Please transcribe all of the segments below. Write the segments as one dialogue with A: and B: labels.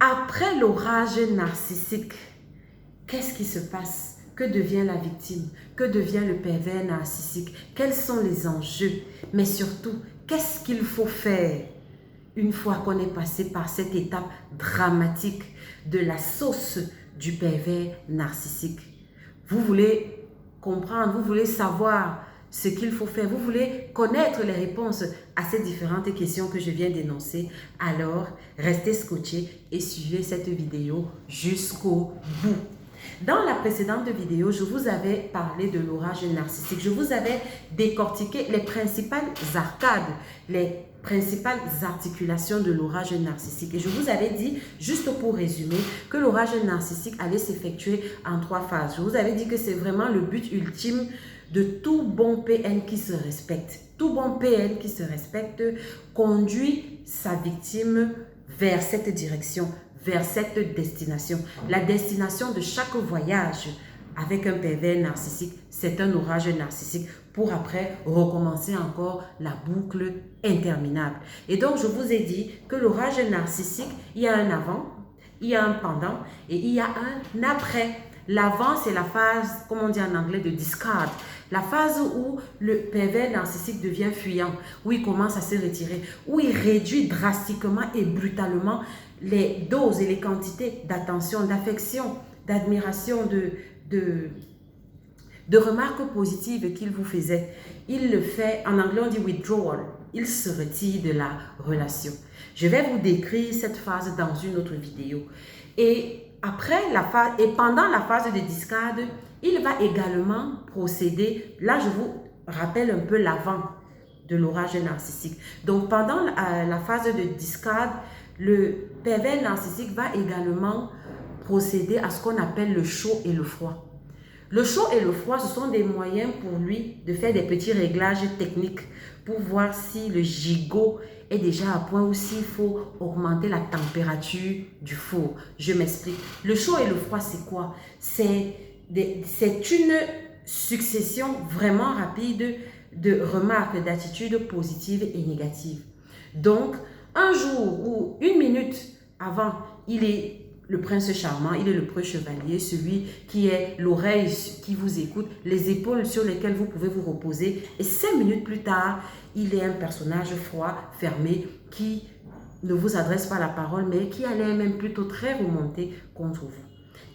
A: Après l'orage narcissique, qu'est-ce qui se passe? Que devient la victime? Que devient le pervers narcissique? Quels sont les enjeux? Mais surtout, qu'est-ce qu'il faut faire une fois qu'on est passé par cette étape dramatique de la sauce du pervers narcissique? Vous voulez comprendre, vous voulez savoir ce qu'il faut faire, vous voulez connaître les réponses à ces différentes questions que je viens d'énoncer, alors restez scotchés et suivez cette vidéo jusqu'au bout. Dans la précédente vidéo, je vous avais parlé de l'orage narcissique. Je vous avais décortiqué les principales arcades, les principales articulations de l'orage narcissique. Et je vous avais dit, juste pour résumer, que l'orage narcissique allait s'effectuer en 3 phases. Je vous avais dit que c'est vraiment le but ultime de tout bon PN qui se respecte. Tout bon PN qui se respecte conduit sa victime vers cette direction, vers cette destination. La destination de chaque voyage avec un pervers narcissique, c'est un orage narcissique pour après recommencer encore la boucle interminable. Et donc, je vous ai dit que l'orage narcissique, il y a un avant, il y a un pendant et il y a un après. L'avant, c'est la phase, comme on dit en anglais, de discard. La phase où le pervers narcissique devient fuyant, où il commence à se retirer, où il réduit drastiquement et brutalement les doses et les quantités d'attention, d'affection, d'admiration, de remarques positives qu'il vous faisait. Il le fait, en anglais on dit withdrawal, il se retire de la relation. Je vais vous décrire cette phase dans une autre vidéo. Et après la phase, et pendant la phase de discard, il va également procéder, là je vous rappelle un peu l'avant de l'orage narcissique. Donc pendant la phase de discard, le pervers narcissique va également procéder à ce qu'on appelle le chaud et le froid. Le chaud et le froid, ce sont des moyens pour lui de faire des petits réglages techniques pour voir si le gigot est déjà à point ou s'il faut augmenter la température du four. Je m'explique. Le chaud et le froid, c'est quoi? C'est une succession vraiment rapide de remarques, d'attitudes positives et négatives. Donc, un jour ou une minute avant, il est le prince charmant, il est le preux chevalier, celui qui est l'oreille qui vous écoute, les épaules sur lesquelles vous pouvez vous reposer. Et 5 minutes plus tard, il est un personnage froid, fermé, qui ne vous adresse pas la parole, mais qui allait même plutôt très remonter contre vous.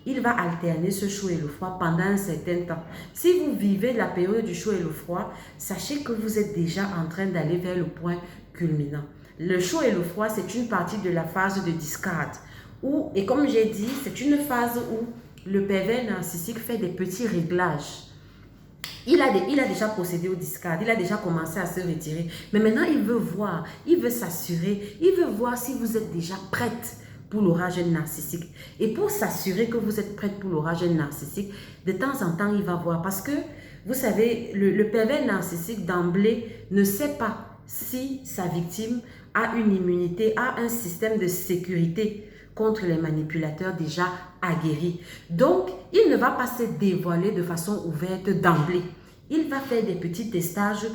A: Il va alterner ce chaud et le froid pendant un certain temps. Si vous vivez la période du chaud et le froid, sachez que vous êtes déjà en train d'aller vers le point culminant. Le chaud et le froid, c'est une partie de la phase de discard. Et comme j'ai dit, c'est une phase où le pervers narcissique fait des petits réglages. Il a déjà procédé au discard, il a déjà commencé à se retirer. Mais maintenant, il veut voir, il veut s'assurer, il veut voir si vous êtes déjà prête pour l'orage narcissique. Et pour s'assurer que vous êtes prête pour l'orage narcissique, de temps en temps, il va voir. Parce que, vous savez, le pervers narcissique d'emblée ne sait pas si sa victime a une immunité, a un système de sécurité contre les manipulateurs déjà aguerris. Donc, il ne va pas se dévoiler de façon ouverte d'emblée. Il va faire des petits testages,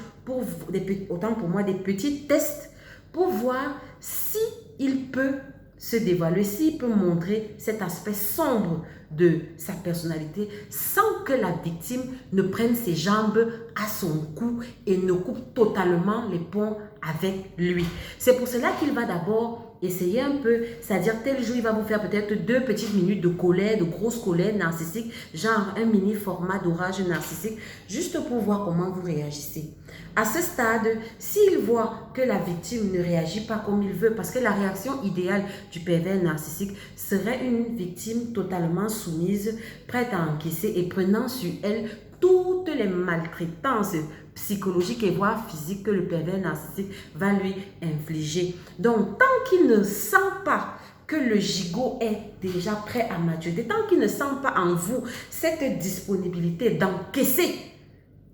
A: autant pour moi, des petits tests pour voir si il peut se dévoiler, s'il peut montrer cet aspect sombre de sa personnalité sans que la victime ne prenne ses jambes à son cou et ne coupe totalement les ponts avec lui. C'est pour cela qu'il va d'abord essayer un peu, c'est-à-dire tel jour il va vous faire peut-être 2 petites minutes de colère, de grosse colère narcissique, genre un mini format d'orage narcissique, juste pour voir comment vous réagissez. À ce stade, s'il voit que la victime ne réagit pas comme il veut, parce que la réaction idéale du pervers narcissique serait une victime totalement soumise, prête à encaisser et prenant sur elle toutes les maltraitances psychologiques et voire physiques que le pervers narcissique va lui infliger. Donc, tant qu'il ne sent pas que le gigot est déjà prêt à maturer, tant qu'il ne sent pas en vous cette disponibilité d'encaisser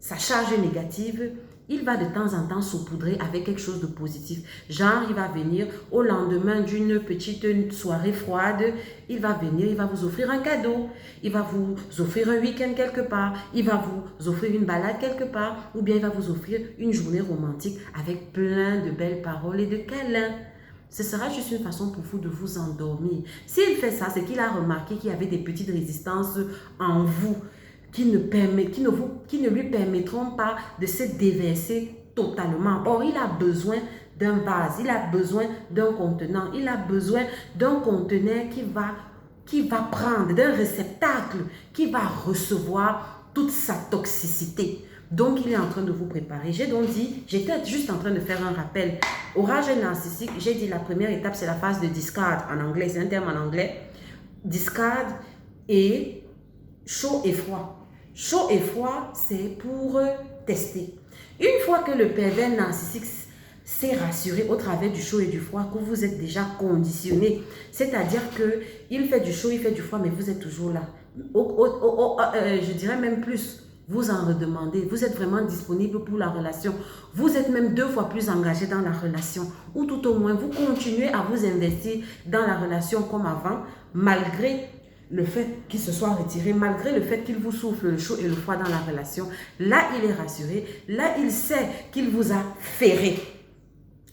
A: sa charge négative, il va de temps en temps saupoudrer avec quelque chose de positif. Genre, il va venir au lendemain d'une petite soirée froide, il va venir, il va vous offrir un cadeau, il va vous offrir un week-end quelque part, il va vous offrir une balade quelque part, ou bien il va vous offrir une journée romantique avec plein de belles paroles et de câlins. Ce sera juste une façon pour vous de vous endormir. S'il fait ça, c'est qu'il a remarqué qu'il y avait des petites résistances en vous qui ne lui permettront pas de se déverser totalement. Or, il a besoin d'un vase, il a besoin d'un contenant, il a besoin d'un conteneur qui va prendre, d'un réceptacle qui va recevoir toute sa toxicité. Donc, il est en train de vous préparer. J'ai donc dit, j'étais juste en train de faire un rappel. Orage narcissique, j'ai dit la première étape, c'est la phase de discard en anglais, c'est un terme en anglais. Discard et chaud et froid. Chaud et froid, c'est pour tester. Une fois que le pervers narcissique s'est rassuré au travers du chaud et du froid, que vous êtes déjà conditionné, c'est-à-dire qu'il fait du chaud, il fait du froid, mais vous êtes toujours là. Je dirais même plus. Vous en redemandez, vous êtes vraiment disponible pour la relation, vous êtes même 2 fois plus engagé dans la relation, ou tout au moins vous continuez à vous investir dans la relation comme avant, malgré le fait qu'il se soit retiré, malgré le fait qu'il vous souffle le chaud et le froid dans la relation. Là, il est rassuré, là, il sait qu'il vous a ferré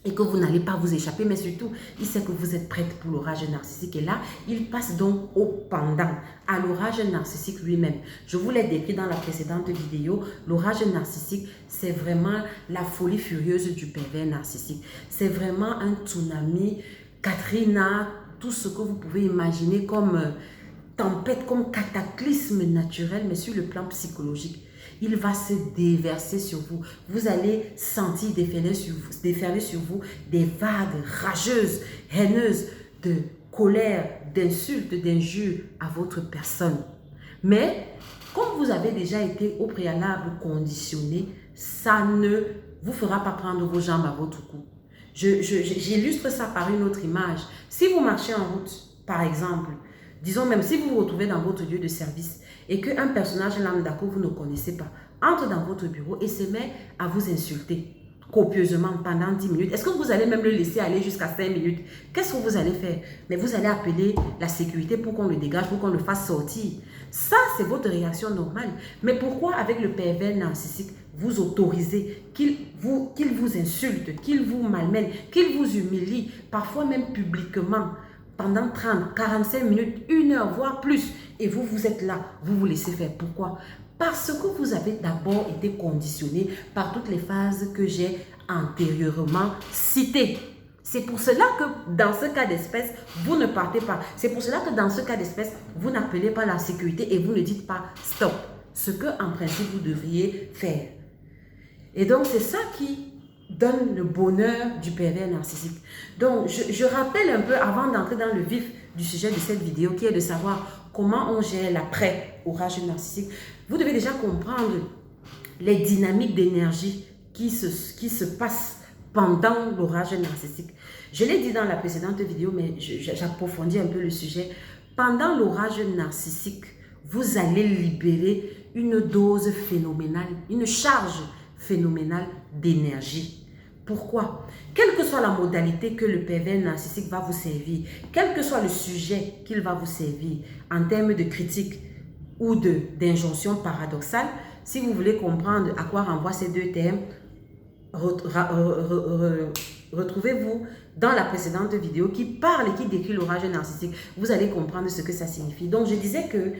A: et que vous n'allez pas vous échapper, mais surtout, il sait que vous êtes prête pour l'orage narcissique. Et là, il passe donc au pendant, à l'orage narcissique lui-même. Je vous l'ai décrit dans la précédente vidéo. L'orage narcissique, c'est vraiment la folie furieuse du pervers narcissique. C'est vraiment un tsunami, Katrina, tout ce que vous pouvez imaginer comme tempête, comme cataclysme naturel, mais sur le plan psychologique. Il va se déverser sur vous. Vous allez sentir déferler sur vous des vagues rageuses, haineuses, de colère, d'insultes, d'injures à votre personne. Mais, comme vous avez déjà été au préalable conditionné, ça ne vous fera pas prendre vos jambes à votre cou. J'illustre ça par une autre image. Si vous marchez en route, par exemple, disons même si vous vous retrouvez dans votre lieu de service et qu'un personnage lambda que vous ne connaissez pas entre dans votre bureau et se met à vous insulter copieusement pendant 10 minutes, est-ce que vous allez même le laisser aller jusqu'à 5 minutes? Qu'est-ce que vous allez faire? Mais vous allez appeler la sécurité pour qu'on le dégage, pour qu'on le fasse sortir. Ça, c'est votre réaction normale. Mais pourquoi avec le pervers narcissique, vous autorisez qu'il vous insulte, qu'il vous malmène, qu'il vous humilie, parfois même publiquement, pendant 30, 45 minutes, 1 heure, voire plus, et vous êtes là, vous vous laissez faire. Pourquoi? Parce que vous avez d'abord été conditionné par toutes les phases que j'ai antérieurement citées. C'est pour cela que dans ce cas d'espèce, vous ne partez pas. C'est pour cela que dans ce cas d'espèce, vous n'appelez pas la sécurité et vous ne dites pas stop. Ce que en principe vous devriez faire. Et donc c'est ça qui donne le bonheur du pervers narcissique. Donc, je rappelle un peu avant d'entrer dans le vif du sujet de cette vidéo qui est de savoir comment on gère l'après-orage narcissique. Vous devez déjà comprendre les dynamiques d'énergie qui se passent pendant l'orage narcissique. Je l'ai dit dans la précédente vidéo, mais j'approfondis un peu le sujet. Pendant l'orage narcissique, vous allez libérer une dose phénoménale, une charge phénoménale d'énergie. Pourquoi? Quelle que soit la modalité que le pervers narcissique va vous servir, quel que soit le sujet qu'il va vous servir, en termes de critique ou d'injonction paradoxale, si vous voulez comprendre à quoi renvoient ces deux termes, retrouvez-vous dans la précédente vidéo qui parle et qui décrit l'orage narcissique. Vous allez comprendre ce que ça signifie. Donc, je disais que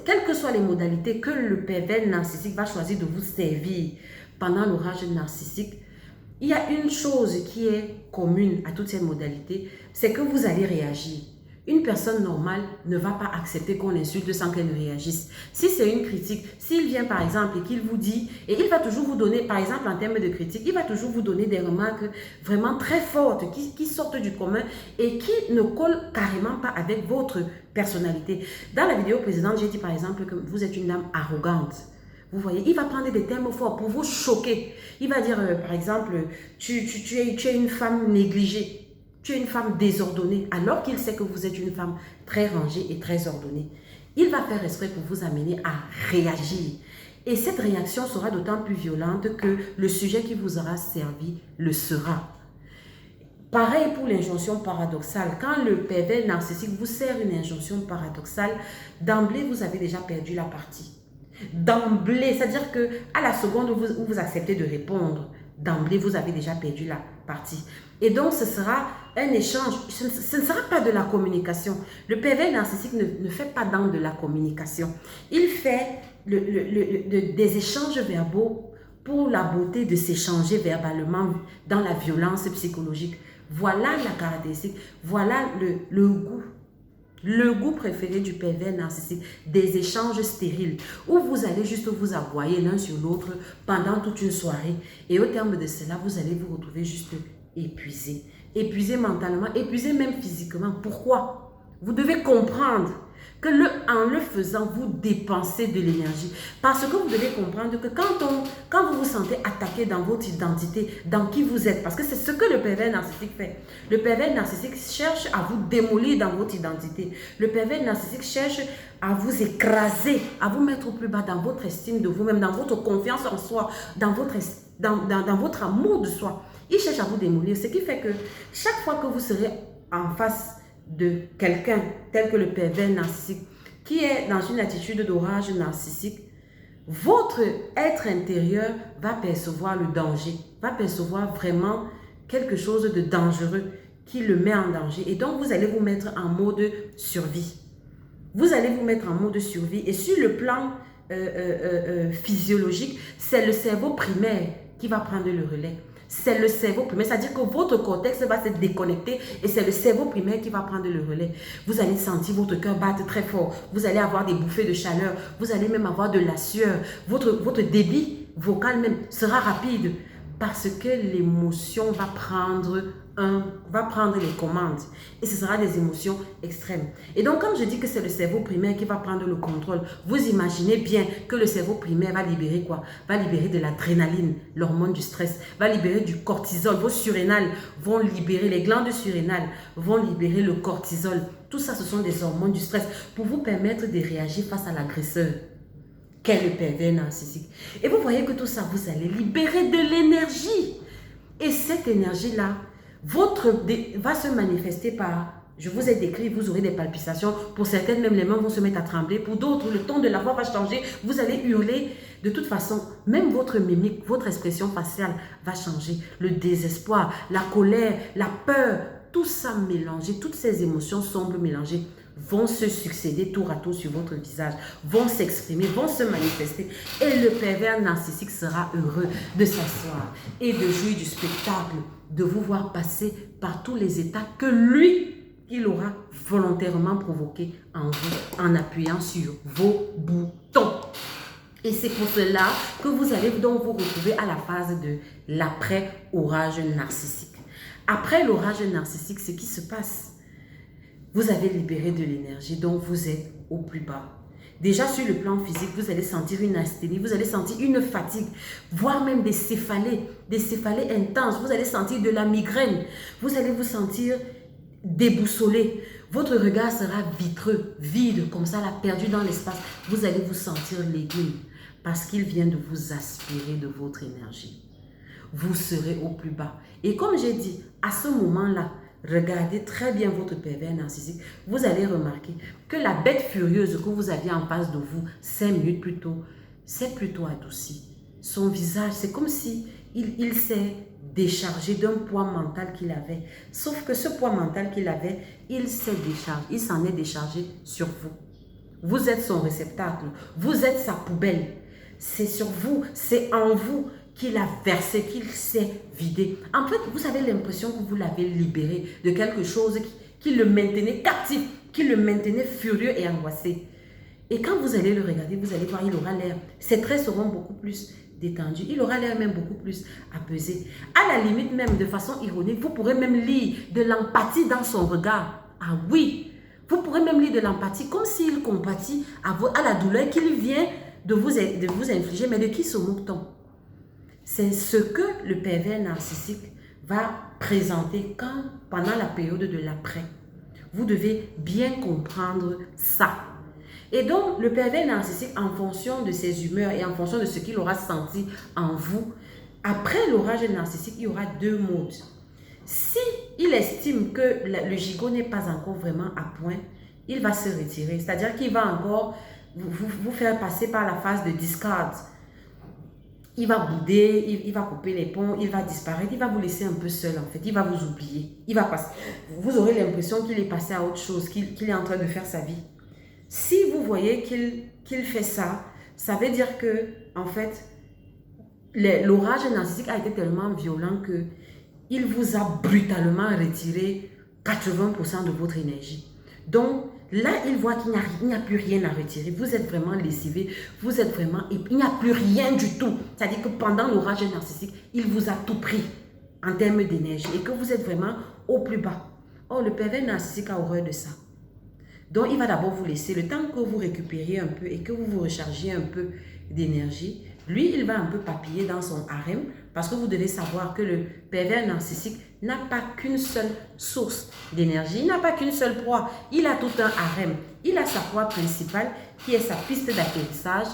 A: quelles que soient les modalités que le pervers narcissique va choisir de vous servir pendant l'orage narcissique, il y a une chose qui est commune à toutes ces modalités, c'est que vous allez réagir. Une personne normale ne va pas accepter qu'on l'insulte sans qu'elle réagisse. Si c'est une critique, s'il vient par exemple et qu'il vous dit, et il va toujours vous donner, par exemple en termes de critique, il va toujours vous donner des remarques vraiment très fortes qui sortent du commun et qui ne collent carrément pas avec votre personnalité. Dans la vidéo précédente, j'ai dit par exemple que vous êtes une dame arrogante. Vous voyez, il va prendre des termes forts pour vous choquer. Il va dire, par exemple, tu es une femme négligée. Tu es une femme désordonnée, alors qu'il sait que vous êtes une femme très rangée et très ordonnée. Il va faire exprès pour vous amener à réagir. Et cette réaction sera d'autant plus violente que le sujet qui vous aura servi le sera. Pareil pour l'injonction paradoxale. Quand le pervers narcissique vous sert une injonction paradoxale, d'emblée, vous avez déjà perdu la partie. D'emblée, c'est-à-dire qu'à la seconde où vous acceptez de répondre, d'emblée, vous avez déjà perdu la partie. Et donc, ce sera un échange. Ce ne sera pas de la communication. Le pervers narcissique ne fait pas dans de la communication. Il fait des échanges verbaux pour la beauté de s'échanger verbalement dans la violence psychologique. Voilà la caractéristique. Voilà le goût. Le goût préféré du pervers narcissique, des échanges stériles, où vous allez juste vous aboyer l'un sur l'autre pendant toute une soirée. Et au terme de cela, vous allez vous retrouver juste épuisé. Épuisé mentalement, épuisé même physiquement. Pourquoi? Vous devez comprendre que en le faisant, vous dépensez de l'énergie. Parce que vous devez comprendre que quand vous vous sentez attaqué dans votre identité, dans qui vous êtes, parce que c'est ce que le pervers narcissique fait. Le pervers narcissique cherche à vous démolir dans votre identité. Le pervers narcissique cherche à vous écraser, à vous mettre au plus bas dans votre estime de vous-même, dans votre confiance en soi, dans votre amour de soi. Il cherche à vous démolir, ce qui fait que chaque fois que vous serez en face de quelqu'un tel que le pervers narcissique qui est dans une attitude d'orage narcissique, votre être intérieur va percevoir le danger, va percevoir vraiment quelque chose de dangereux qui le met en danger. Et donc, vous allez vous mettre en mode survie. Vous allez vous mettre en mode survie. Et sur le plan physiologique, c'est le cerveau primaire qui va prendre le relais. C'est le cerveau primaire, c'est-à-dire que votre cortex va se déconnecter et c'est le cerveau primaire qui va prendre le relais. Vous allez sentir votre cœur battre très fort, vous allez avoir des bouffées de chaleur, vous allez même avoir de la sueur, votre débit vocal même sera rapide parce que l'émotion va prendre les commandes et ce sera des émotions extrêmes. Et donc, comme je dis que c'est le cerveau primaire qui va prendre le contrôle, vous imaginez bien que le cerveau primaire va libérer quoi? Va libérer de l'adrénaline, l'hormone du stress, va libérer du cortisol. Vos surrénales vont libérer, les glandes surrénales vont libérer le cortisol. Tout ça, ce sont des hormones du stress pour vous permettre de réagir face à l'agresseur qu'est le pervers narcissique. Et vous voyez que tout ça, vous allez libérer de l'énergie. Et cette énergie-là, va se manifester par, je vous ai décrit, vous aurez des palpitations. Pour certaines, même les mains vont se mettre à trembler. Pour d'autres, le ton de la voix va changer. Vous allez hurler. De toute façon, même votre mimique, votre expression faciale va changer. Le désespoir, la colère, la peur, tout ça mélangé, toutes ces émotions sombres mélangées vont se succéder tour à tour sur votre visage, vont s'exprimer, vont se manifester. Et le pervers narcissique sera heureux de s'asseoir et de jouir du spectacle, de vous voir passer par tous les états que lui, il aura volontairement provoqués en vous, en appuyant sur vos boutons. Et c'est pour cela que vous allez donc vous retrouver à la phase de l'après-orage narcissique. Après l'orage narcissique, ce qui se passe, vous avez libéré de l'énergie, donc vous êtes au plus bas. Déjà sur le plan physique, vous allez sentir une asthénie, vous allez sentir une fatigue, voire même des céphalées intenses. Vous allez sentir de la migraine, vous allez vous sentir déboussolé. Votre regard sera vitreux, vide, comme ça, là, perdu dans l'espace. Vous allez vous sentir légume parce qu'il vient de vous aspirer de votre énergie. Vous serez au plus bas. Et comme j'ai dit, à ce moment-là, regardez très bien votre pervers narcissique. Vous allez remarquer que la bête furieuse que vous aviez en face de vous 5 minutes plus tôt, c'est plutôt adouci. Son visage, c'est comme si il s'est déchargé d'un poids mental qu'il avait. Sauf que ce poids mental qu'il avait, il s'en est déchargé sur vous. Vous êtes son réceptacle. Vous êtes sa poubelle. C'est sur vous, c'est en vous qu'il a versé, qu'il s'est vidé. En fait, vous avez l'impression que vous l'avez libéré de quelque chose qui le maintenait captif, qui le maintenait furieux et angoissé. Et quand vous allez le regarder, vous allez voir, il aura l'air, ses traits seront beaucoup plus détendus, il aura l'air même beaucoup plus apaisé. À la limite même, de façon ironique, vous pourrez même lire de l'empathie dans son regard. Ah oui, vous pourrez même lire de l'empathie, comme s'il compatit à la douleur qu'il vient de vous infliger. Mais de qui se moque-t-on? C'est ce que le pervers narcissique va présenter pendant la période de l'après. Vous devez bien comprendre ça. Et donc, le pervers narcissique, en fonction de ses humeurs et en fonction de ce qu'il aura senti en vous, après l'orage narcissique, il y aura 2 modes. Si il estime que le gigot n'est pas encore vraiment à point, il va se retirer. C'est-à-dire qu'il va encore vous faire passer par la phase de discard. il va bouder, il va couper les ponts, il va disparaître, il va vous laisser un peu seul en fait, il va vous oublier. Il va passer. Vous aurez l'impression qu'il est passé à autre chose, qu'il est en train de faire sa vie. Si vous voyez qu'il fait ça, ça veut dire que, en fait, l'orage narcissique a été tellement violent que il vous a brutalement retiré 80% de votre énergie. Donc, là, il voit qu'il n'y a plus rien à retirer. Vous êtes vraiment lessivé, vous êtes vraiment... Il n'y a plus rien du tout. C'est-à-dire que pendant l'orage narcissique, il vous a tout pris en termes d'énergie et que vous êtes vraiment au plus bas. Or, le pervers narcissique a horreur de ça. Donc, il va d'abord vous laisser le temps que vous récupériez un peu et que vous vous rechargiez un peu d'énergie. Lui, il va un peu papiller dans son harem parce que vous devez savoir que le pervers narcissique n'a pas qu'une seule source d'énergie, il n'a pas qu'une seule proie. Il a tout un harem. Il a sa proie principale qui est sa piste d'atterrissage.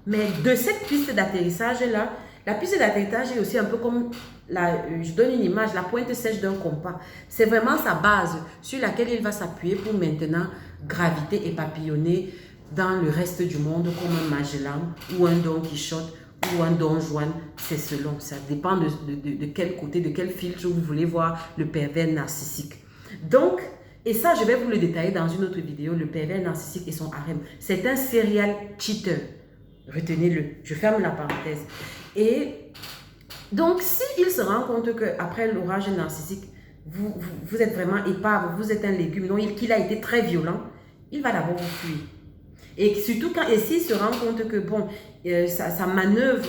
A: Mais de cette piste d'atterrissage-là, la piste d'atterrissage est aussi un peu comme, je donne une image, la pointe sèche d'un compas. C'est vraiment sa base sur laquelle il va s'appuyer pour maintenant graviter et papillonner dans le reste du monde comme un Magellan ou un Don Quichotte ou un Don Juan, c'est selon. Ça dépend de quel côté, de quel filtre vous voulez voir le pervers narcissique. Donc, et ça, je vais vous le détailler dans une autre vidéo, le pervers narcissique et son harem. C'est un serial cheater. Retenez-le. Je ferme la parenthèse. Et donc, s'il se rend compte qu'après l'orage narcissique, vous êtes vraiment épave, vous êtes un légume, donc qu'il a été très violent, il va d'abord vous fuir. Et surtout s'il se rend compte que bon, sa manœuvre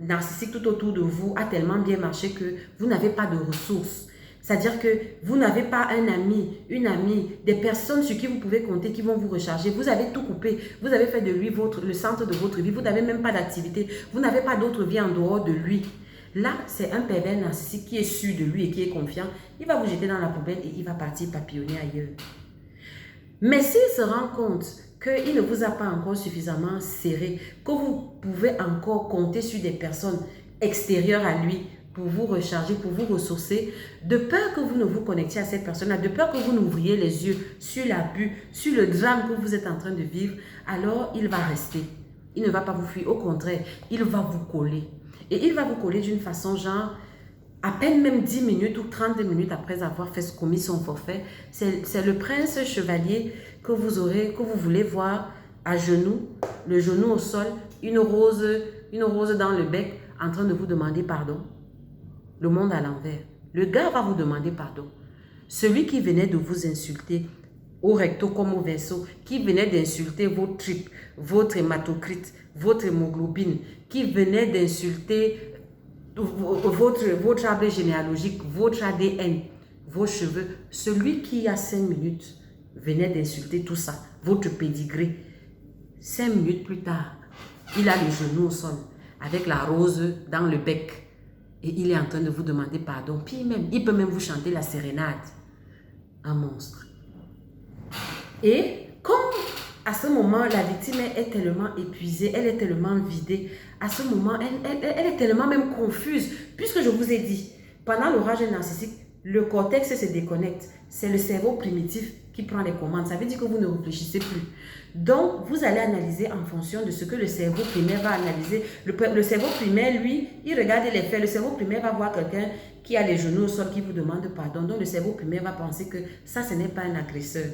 A: narcissique tout autour de vous a tellement bien marché que vous n'avez pas de ressources. C'est-à-dire que vous n'avez pas un ami, une amie, des personnes sur qui vous pouvez compter qui vont vous recharger. Vous avez tout coupé. Vous avez fait de lui le centre de votre vie. Vous n'avez même pas d'activité. Vous n'avez pas d'autre vie en dehors de lui. Là, c'est un pervers narcissique qui est sûr de lui et qui est confiant. Il va vous jeter dans la poubelle et il va partir papillonner ailleurs. Mais s'il se rend compte qu'il ne vous a pas encore suffisamment serré, que vous pouvez encore compter sur des personnes extérieures à lui pour vous recharger, pour vous ressourcer, de peur que vous ne vous connectiez à cette personne-là, de peur que vous n'ouvriez les yeux sur l'abus, sur le drame que vous êtes en train de vivre, alors il va rester. Il ne va pas vous fuir, au contraire, il va vous coller. Et il va vous coller d'une façon genre, à peine même 10 minutes ou 30 minutes après avoir commis son forfait, c'est le prince chevalier que vous voulez voir à genoux, le genou au sol, une rose dans le bec, en train de vous demander pardon. Le monde à l'envers. Le gars va vous demander pardon. Celui qui venait de vous insulter, au recto comme au verso, qui venait d'insulter vos tripes, votre hématocrite, votre hémoglobine, qui venait d'insulter votre arbre généalogique, votre ADN, vos cheveux, celui qui il y a 5 minutes venait d'insulter tout ça, votre pédigré, 5 minutes plus tard, il a le genou au sol avec la rose dans le bec et il est en train de vous demander pardon. Puis même, il peut même vous chanter la sérénade. Un monstre. Et comme à ce moment, la victime est tellement épuisée, elle est tellement vidée, à ce moment, elle est tellement même confuse, puisque je vous ai dit, pendant l'orage narcissique, le cortex se déconnecte. C'est le cerveau primitif qui prend les commandes. Ça veut dire que vous ne réfléchissez plus. Donc, vous allez analyser en fonction de ce que le cerveau primaire va analyser. Le cerveau primaire, lui, il regarde les faits. Le cerveau primaire va voir quelqu'un qui a les genoux au sol, qui vous demande pardon. Donc, le cerveau primaire va penser que ça, ce n'est pas un agresseur.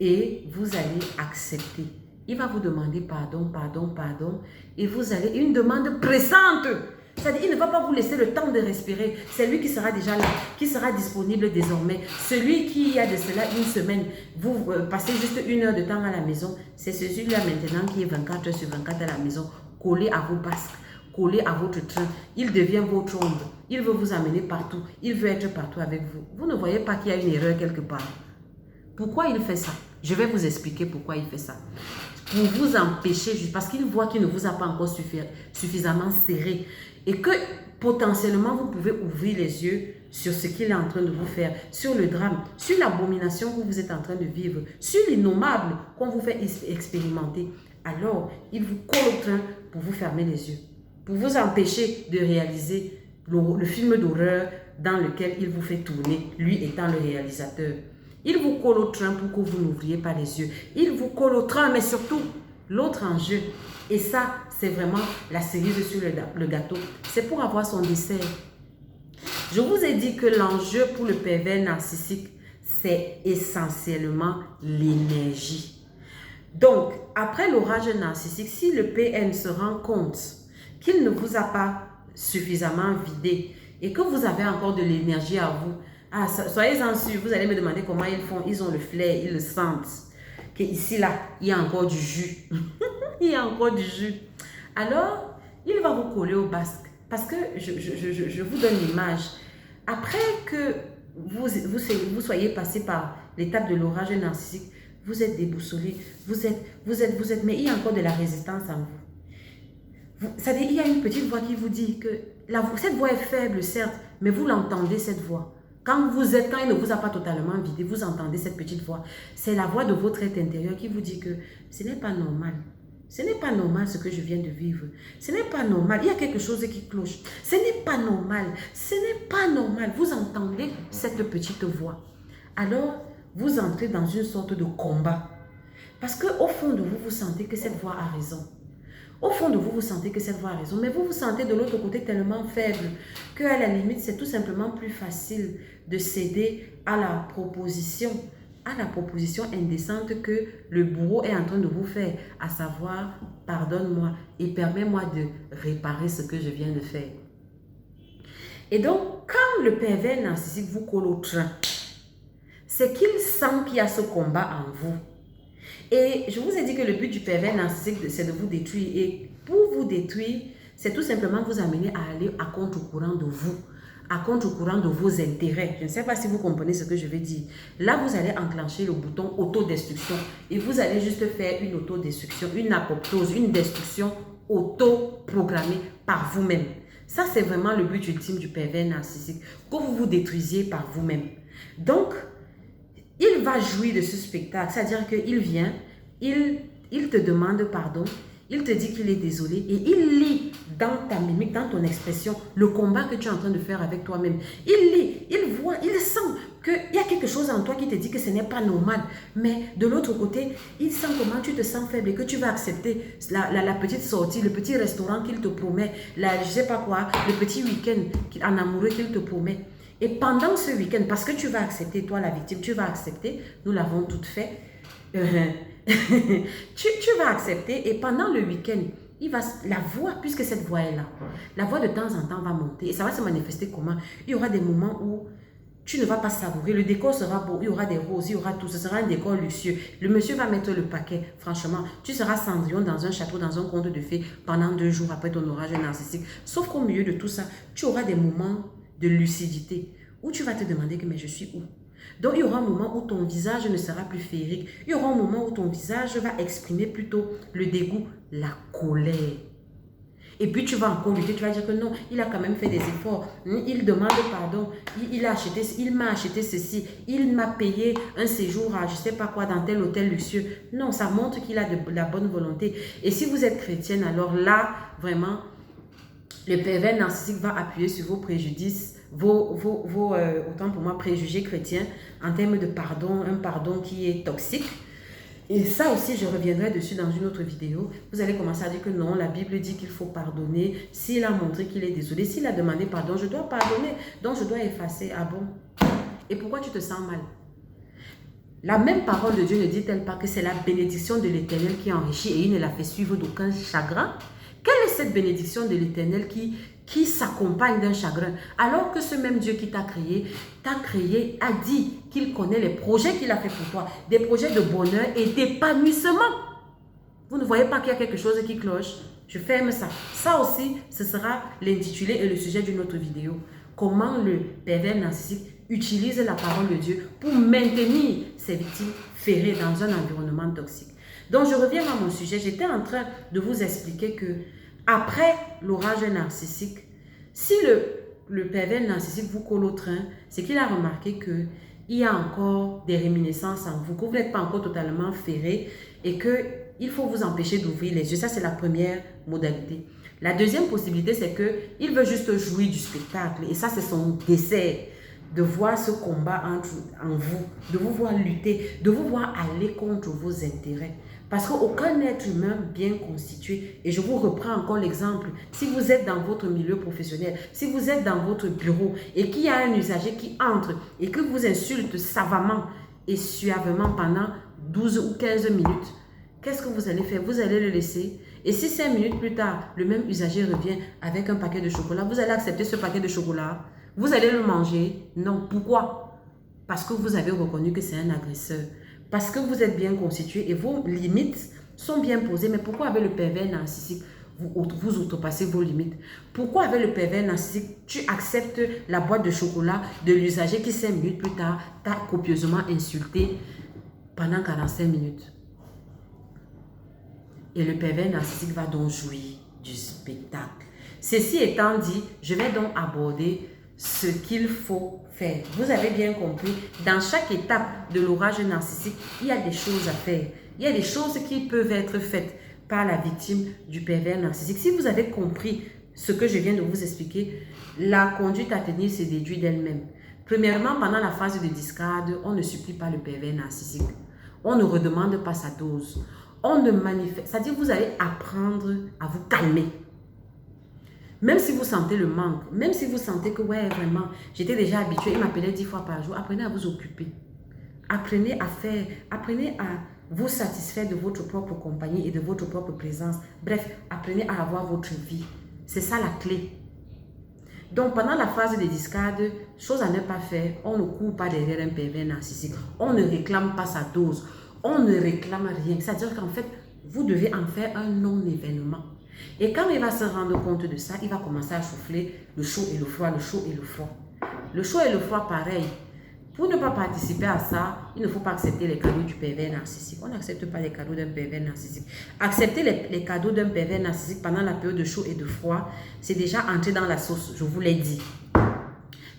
A: Et vous allez accepter. Il va vous demander pardon, pardon, pardon. Et vous allez, une demande pressante. C'est-à-dire, il ne va pas vous laisser le temps de respirer. C'est lui qui sera déjà là, qui sera disponible désormais. Celui qui, il y a de cela une semaine, vous passez juste 1 heure de temps à la maison, c'est celui-là maintenant qui est 24 heures sur 24 à la maison, collé à vos basques, collé à votre train. Il devient votre ombre. Il veut vous amener partout. Il veut être partout avec vous. Vous ne voyez pas qu'il y a une erreur quelque part. Pourquoi il fait ça? Je vais vous expliquer pourquoi il fait ça. Pour vous empêcher, parce qu'il voit qu'il ne vous a pas encore suffisamment serré et que potentiellement vous pouvez ouvrir les yeux sur ce qu'il est en train de vous faire, sur le drame, sur l'abomination que vous êtes en train de vivre, sur l'innommable qu'on vous fait expérimenter. Alors, il vous colle au train pour vous fermer les yeux, pour vous empêcher de réaliser le film d'horreur dans lequel il vous fait tourner, lui étant le réalisateur. Il vous colle au train pour que vous n'ouvriez pas les yeux. Il vous colle au train, mais surtout, L'autre enjeu, et ça, c'est vraiment la cerise sur le gâteau, c'est pour avoir son dessert. Je vous ai dit que l'enjeu pour le pervers narcissique, c'est essentiellement l'énergie. Donc, après l'orage narcissique, si le PN se rend compte qu'il ne vous a pas suffisamment vidé et que vous avez encore de l'énergie à vous, soyez-en sûrs, vous allez me demander comment ils font. Ils ont le flair, ils le sentent. Qu'ici, là, il y a encore du jus. Il y a encore du jus. Alors, il va vous coller au basque. Parce que je vous donne l'image. Après que vous soyez passé par l'étape de l'orage narcissique, vous êtes déboussolé, mais il y a encore de la résistance en vous. C'est-à-dire, il y a une petite voix qui vous dit que cette voix est faible, certes, mais vous l'entendez, cette voix. Quand il ne vous a pas totalement vidé, vous entendez cette petite voix. C'est la voix de votre être intérieur qui vous dit que ce n'est pas normal. Ce n'est pas normal ce que je viens de vivre. Ce n'est pas normal. Il y a quelque chose qui cloche. Ce n'est pas normal. Ce n'est pas normal. Vous entendez cette petite voix. Alors, vous entrez dans une sorte de combat. Parce qu'au fond de vous, vous sentez que cette voix a raison. Au fond de vous, vous sentez que cette voix a raison. Mais vous vous sentez de l'autre côté tellement faible qu'à la limite, c'est tout simplement plus facile de céder à la proposition indécente que le bourreau est en train de vous faire, à savoir, pardonne-moi et permets-moi de réparer ce que je viens de faire. Et donc, quand le pervers narcissique vous colle au train, c'est qu'il sent qu'il y a ce combat en vous. Et je vous ai dit que le but du pervers narcissique, c'est de vous détruire. Et pour vous détruire, c'est tout simplement vous amener à aller à contre-courant de vous, à contre-courant de vos intérêts. Je ne sais pas si vous comprenez ce que je veux dire. Là, vous allez enclencher le bouton autodestruction et vous allez juste faire une autodestruction, une apoptose, une destruction auto-programmée par vous-même. Ça, c'est vraiment le but ultime du pervers narcissique, que vous vous détruisiez par vous-même. Donc, il va jouir de ce spectacle, c'est-à-dire qu'il vient, il te demande pardon, il te dit qu'il est désolé et il lit dans ta mimique, dans ton expression, le combat que tu es en train de faire avec toi-même. Il lit, il voit, il sent qu'il y a quelque chose en toi qui te dit que ce n'est pas normal. Mais de l'autre côté, il sent comment tu te sens faible et que tu vas accepter la petite sortie, le petit restaurant qu'il te promet, je ne sais pas quoi, le petit week-end en amoureux qu'il te promet. Et pendant ce week-end, parce que tu vas accepter, toi la victime, tu vas accepter, nous l'avons toutes fait, tu vas accepter et pendant le week-end, la voix, puisque cette voix est là, la voix de temps en temps va monter et ça va se manifester comment? Il y aura des moments où tu ne vas pas savourer, le décor sera beau, il y aura des roses, il y aura tout, ce sera un décor luxueux. Le monsieur va mettre le paquet, franchement, tu seras Cendrillon dans un château, dans un conte de fées pendant 2 jours après ton orage narcissique. Sauf qu'au milieu de tout ça, tu auras des moments de lucidité où tu vas te demander que mais je suis où? Donc il y aura un moment où ton visage ne sera plus féerique. Il y aura un moment où ton visage va exprimer plutôt le dégoût, la colère. Et puis tu vas encore lutter, tu vas dire que non, il a quand même fait des efforts. Il demande pardon, il m'a acheté ceci, il m'a payé un séjour à je ne sais pas quoi dans tel hôtel luxueux. Non, ça montre qu'il a de la bonne volonté. Et si vous êtes chrétienne, alors là, vraiment, le pervers narcissique va appuyer sur vos préjudices, autant pour moi, préjugés chrétiens en termes de pardon, un pardon qui est toxique. Et ça aussi, je reviendrai dessus dans une autre vidéo. Vous allez commencer à dire que non, la Bible dit qu'il faut pardonner. S'il a montré qu'il est désolé, s'il a demandé pardon, je dois pardonner. Donc, je dois effacer. Ah bon? Et pourquoi tu te sens mal? La même parole de Dieu ne dit-elle pas que c'est la bénédiction de l'Éternel qui enrichit et il ne la fait suivre d'aucun chagrin? Quelle est cette bénédiction de l'Éternel qui s'accompagne d'un chagrin? Alors que ce même Dieu qui t'a créé, a dit qu'il connaît les projets qu'il a fait pour toi, des projets de bonheur et d'épanouissement. Vous ne voyez pas qu'il y a quelque chose qui cloche? Je ferme ça. Ça aussi, ce sera l'intitulé et le sujet d'une autre vidéo. Comment le pervers narcissique utilise la parole de Dieu pour maintenir ses victimes ferrées dans un environnement toxique. Donc, je reviens à mon sujet. J'étais en train de vous expliquer que après l'orage narcissique, si le pervers narcissique vous colle au train, c'est qu'il a remarqué qu'il y a encore des réminiscences en vous, que vous n'êtes pas encore totalement ferré et qu'il faut vous empêcher d'ouvrir les yeux. Ça, c'est la première modalité. La deuxième possibilité, c'est qu'il veut juste jouir du spectacle. Et ça, c'est son dessert. De voir ce combat en vous, de vous voir lutter, de vous voir aller contre vos intérêts. Parce qu'aucun être humain bien constitué, et je vous reprends encore l'exemple, si vous êtes dans votre milieu professionnel, si vous êtes dans votre bureau et qu'il y a un usager qui entre et que vous insulte savamment et suavement pendant 12 ou 15 minutes, qu'est-ce que vous allez faire? Vous allez le laisser. Et si 5 minutes plus tard, le même usager revient avec un paquet de chocolat, vous allez accepter ce paquet de chocolat? Vous allez le manger? Non. Pourquoi? Parce que vous avez reconnu que c'est un agresseur. Parce que vous êtes bien constitué et vos limites sont bien posées. Mais pourquoi avec le pervers narcissique, vous outrepassez vos limites? Pourquoi avec le pervers narcissique, tu acceptes la boîte de chocolat de l'usager qui 5 minutes plus tard t'a copieusement insulté pendant 45 minutes? Et le pervers narcissique va donc jouir du spectacle. Ceci étant dit, je vais donc aborder ce qu'il faut faire. Vous avez bien compris, dans chaque étape de l'orage narcissique, il y a des choses à faire. Il y a des choses qui peuvent être faites par la victime du pervers narcissique. Si vous avez compris ce que je viens de vous expliquer, la conduite à tenir se déduit d'elle-même. Premièrement, pendant la phase de discard, on ne supplie pas le pervers narcissique. On ne redemande pas sa dose. On ne manifeste, c'est-à-dire vous allez apprendre à vous calmer. Même si vous sentez le manque, même si vous sentez que ouais, vraiment, j'étais déjà habituée, il m'appelait 10 fois par jour, apprenez à vous occuper. Apprenez à vous satisfaire de votre propre compagnie et de votre propre présence. Bref, apprenez à avoir votre vie. C'est ça la clé. Donc, pendant la phase de discard, chose à ne pas faire, on ne court pas derrière un pervers narcissique. On ne réclame pas sa dose. On ne réclame rien. C'est-à-dire qu'en fait, vous devez en faire un non-événement. Et quand il va se rendre compte de ça, il va commencer à souffler le chaud et le froid, le chaud et le froid. Le chaud et le froid, pareil. Pour ne pas participer à ça, il ne faut pas accepter les cadeaux du pervers narcissique. On n'accepte pas les cadeaux d'un pervers narcissique. Accepter les cadeaux d'un pervers narcissique pendant la période de chaud et de froid, c'est déjà entrer dans la sauce, je vous l'ai dit.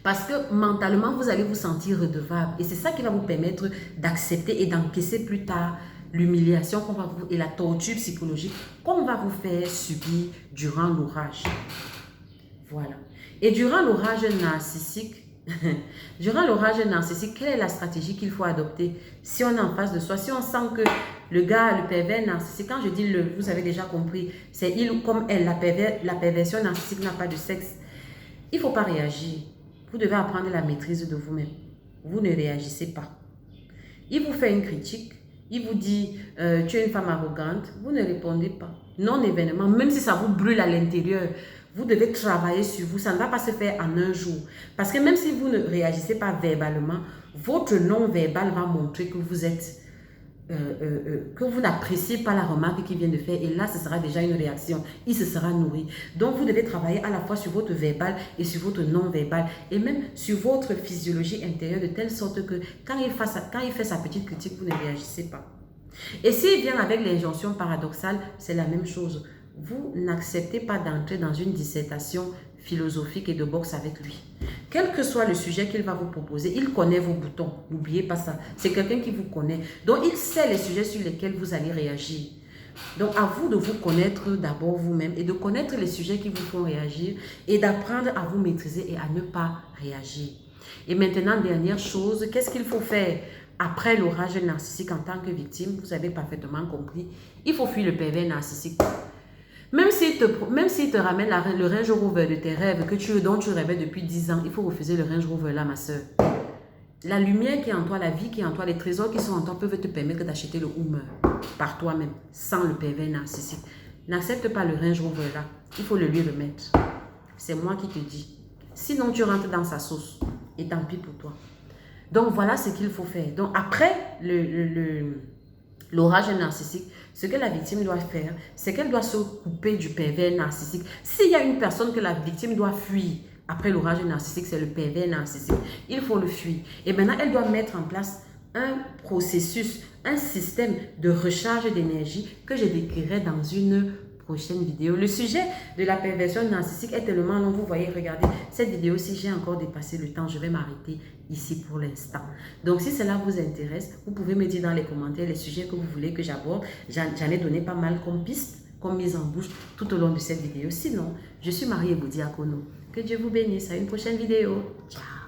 A: Parce que mentalement, vous allez vous sentir redevable. Et c'est ça qui va vous permettre d'accepter et d'encaisser plus tard l'humiliation et la torture psychologique qu'on va vous faire subir durant l'orage. Voilà. Et durant l'orage narcissique, quelle est la stratégie qu'il faut adopter si on est en face de soi? Si on sent que le gars, le pervers narcissique, quand je dis le, vous avez déjà compris, c'est il comme elle, la perversion narcissique n'a pas de sexe. Il ne faut pas réagir. Vous devez apprendre la maîtrise de vous-même. Vous ne réagissez pas. Il vous fait une critique. Il vous dit, tu es une femme arrogante. Vous ne répondez pas. Non événement, même si ça vous brûle à l'intérieur, vous devez travailler sur vous. Ça ne va pas se faire en un jour. Parce que même si vous ne réagissez pas verbalement, votre non-verbal va montrer que vous êtes, que vous n'appréciez pas la remarque qu'il vient de faire. Et là, ce sera déjà une réaction. Il se sera nourri. Donc, vous devez travailler à la fois sur votre verbal et sur votre non-verbal. Et même sur votre physiologie intérieure de telle sorte que quand il fait sa petite critique, vous ne réagissez pas. Et s'il vient avec l'injonction paradoxale, c'est la même chose. Vous n'acceptez pas d'entrer dans une dissertation philosophique et de boxe avec lui. Quel que soit le sujet qu'il va vous proposer, il connaît vos boutons. N'oubliez pas ça. C'est quelqu'un qui vous connaît. Donc, il sait les sujets sur lesquels vous allez réagir. Donc, à vous de vous connaître d'abord vous-même et de connaître les sujets qui vous font réagir et d'apprendre à vous maîtriser et à ne pas réagir. Et maintenant, dernière chose, qu'est-ce qu'il faut faire après l'orage narcissique en tant que victime? Vous avez parfaitement compris. Il faut fuir le pervers narcissique. Même s'il te ramène le Range Rover de tes rêves dont tu rêvais depuis 10 ans, il faut refuser le Range Rover là, ma soeur. La lumière qui est en toi, la vie qui est en toi, les trésors qui sont en toi peuvent te permettre d'acheter le Hummer par toi-même, sans le pervers narcissique. N'accepte pas le Range Rover là, il faut le lui remettre. C'est moi qui te dis. Sinon, tu rentres dans sa sauce et tant pis pour toi. Donc, voilà ce qu'il faut faire. Donc, après l'orage narcissique, ce que la victime doit faire, c'est qu'elle doit se couper du pervers narcissique. S'il y a une personne que la victime doit fuir après l'orage narcissique, c'est le pervers narcissique. Il faut le fuir. Et maintenant, elle doit mettre en place un processus, un système de recharge d'énergie que je décrirai dans une prochaine vidéo. Le sujet de la perversion narcissique est tellement long. Vous voyez, regardez, cette vidéo, si j'ai encore dépassé le temps, je vais m'arrêter ici pour l'instant. Donc, si cela vous intéresse, vous pouvez me dire dans les commentaires les sujets que vous voulez que j'aborde. J'en ai donné pas mal comme piste, comme mise en bouche tout au long de cette vidéo. Sinon, je suis Marie Eboudi Akono. Que Dieu vous bénisse. À une prochaine vidéo. Ciao.